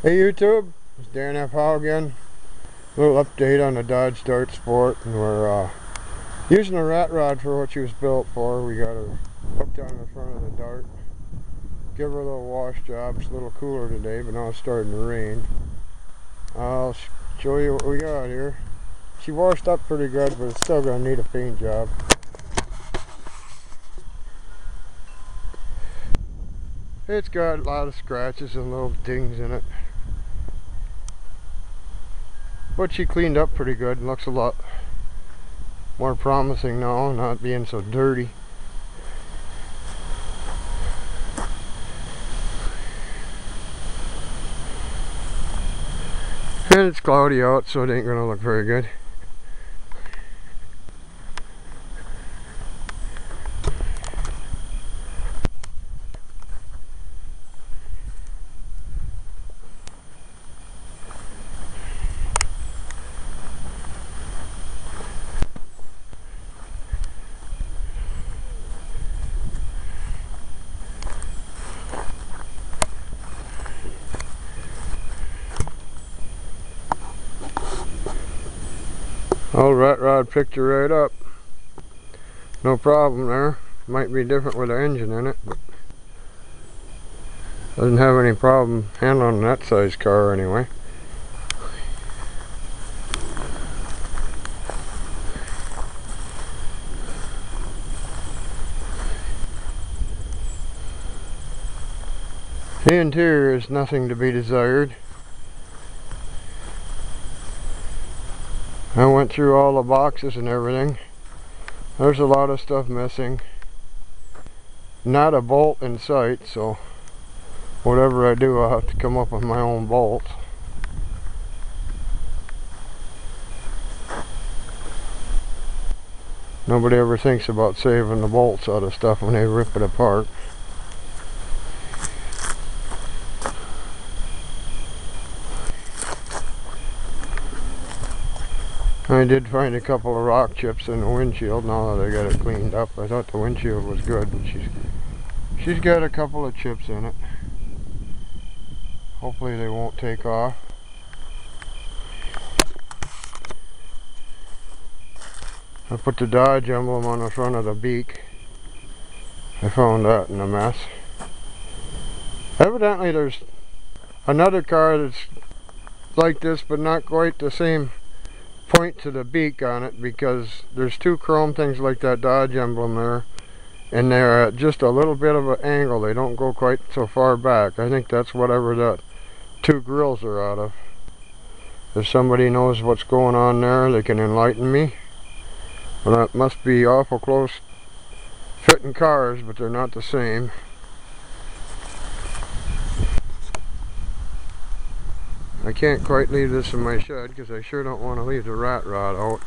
Hey YouTube, it's Dan F. Howe again. A little update on the Dodge Dart Sport, and we're using a rat rod for what she was built for. We got her hooked on the front of the Dart. Give her a little wash job. It's a little cooler today, but now it's starting to rain. I'll show you what we got here. She washed up pretty good, but it's still going to need a paint job. It's got a lot of scratches and little dings in it, but she cleaned up pretty good and looks a lot more promising now, not being so dirty. And it's cloudy out, so it ain't gonna look very good. Oh, rat rod picked her right up. No problem there. Might be different with the engine in it, but doesn't have any problem handling that size car anyway. The interior is nothing to be desired. I went through all the boxes and everything. There's a lot of stuff missing. Not a bolt in sight, so whatever I do, I'll have to come up with my own bolts. Nobody ever thinks about saving the bolts out of stuff when they rip it apart. I did find a couple of rock chips in the windshield now that I got it cleaned up. I thought the windshield was good, but she's got a couple of chips in it. Hopefully they won't take off. I put the Dodge emblem on the front of the beak. I found that in a mess. Evidently there's another car that's like this, but not quite the same point to the beak on it, because there's two chrome things like that Dodge emblem there, and they're at just a little bit of an angle. They don't go quite so far back. I think that's whatever the two grills are out of. If somebody knows what's going on there, they can enlighten me. Well, that must be awful close fitting cars, but they're not the same. I can't quite leave this in my shed because I sure don't want to leave the rat rod out.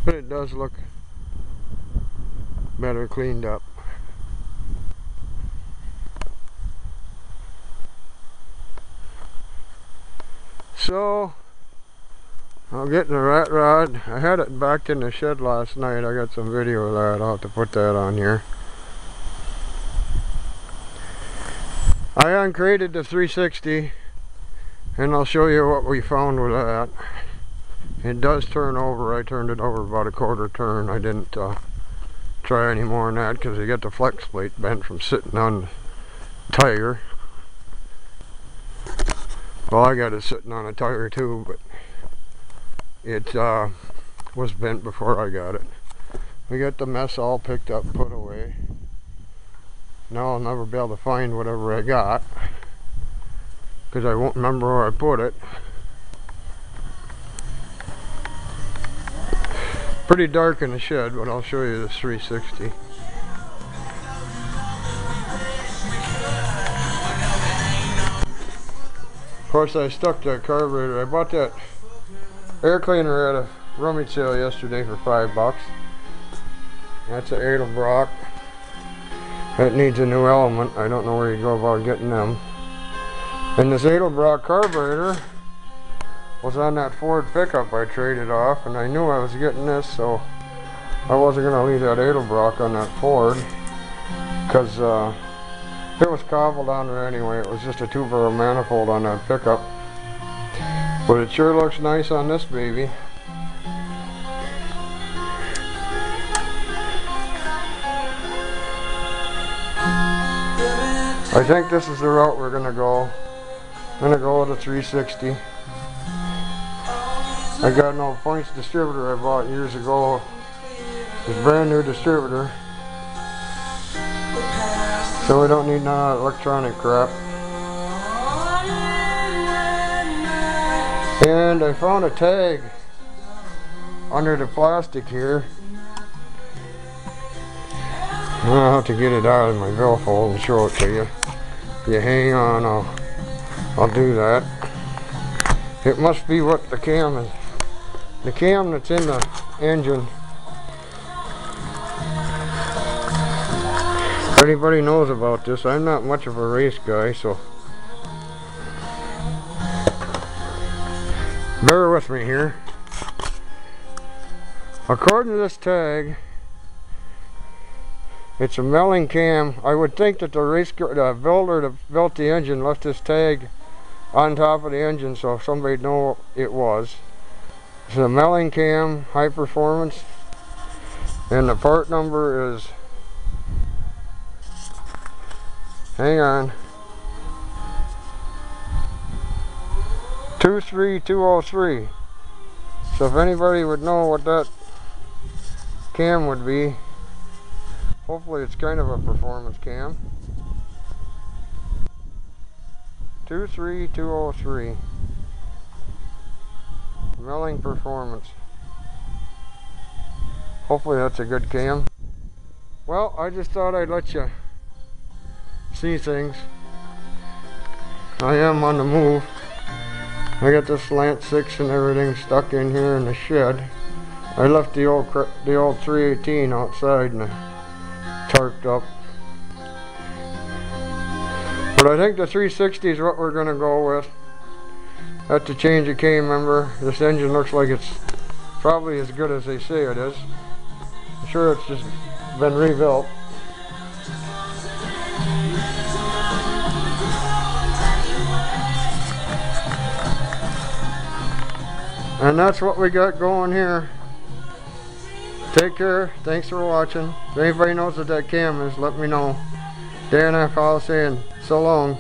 But it does look better cleaned up. So I'll get in the rat rod. I had it backed in the shed last night. I got some video of that. I'll have to put that on here. I uncrated the 360 and I'll show you what we found with that. It does turn over. I turned it over about a quarter turn. I didn't try any more than that because I got the flex plate bent from sitting on the tire. Well, I got it sitting on a tire too, but it was bent before I got it. We got the mess all picked up, put away. Now I'll never be able to find whatever I got because I won't remember where I put it. Pretty dark in the shed, but I'll show you the 360. Of course, I stuck the carburetor. I bought that air cleaner at a rummage sale yesterday for $5. That's an Edelbrock. That needs a new element. I don't know where you go about getting them. And this Edelbrock carburetor was on that Ford pickup I traded off, and I knew I was getting this, so I wasn't going to leave that Edelbrock on that Ford because it was cobbled on there anyway. It was just a 2-barrel manifold on that pickup. But it sure looks nice on this baby. I think this is the route we're going to go. I'm going to go with a 360. I got an old points distributor I bought years ago. It's a brand new distributor. So we don't need none of that electronic crap. And I found a tag under the plastic here. I'll have to get it out of my billfold and show it to you. If you hang on, I'll do that. It must be what the cam is. The cam that's in the engine. If anybody knows about this, I'm not much of a race guy, so bear with me here. According to this tag, it's a milling cam. I would think that the builder that built the engine left this tag on top of the engine so somebody'd know it was. It's a milling cam, high performance, and the part number is, hang on, 23203. So if anybody would know what that cam would be, hopefully it's kind of a performance cam. 23203. Milling performance. Hopefully that's a good cam. Well, I just thought I'd let you see things. I am on the move. I got this slant 6 and everything stuck in here in the shed. I left the old 318 outside and tarped up. But I think the 360 is what we're going to go with. Had to change a cam member. This engine looks like it's probably as good as they say it is. I'm sure it's just been rebuilt. And that's what we got going here. Take care. Thanks for watching. If anybody knows what that cam is, let me know. Dan and I saying so long.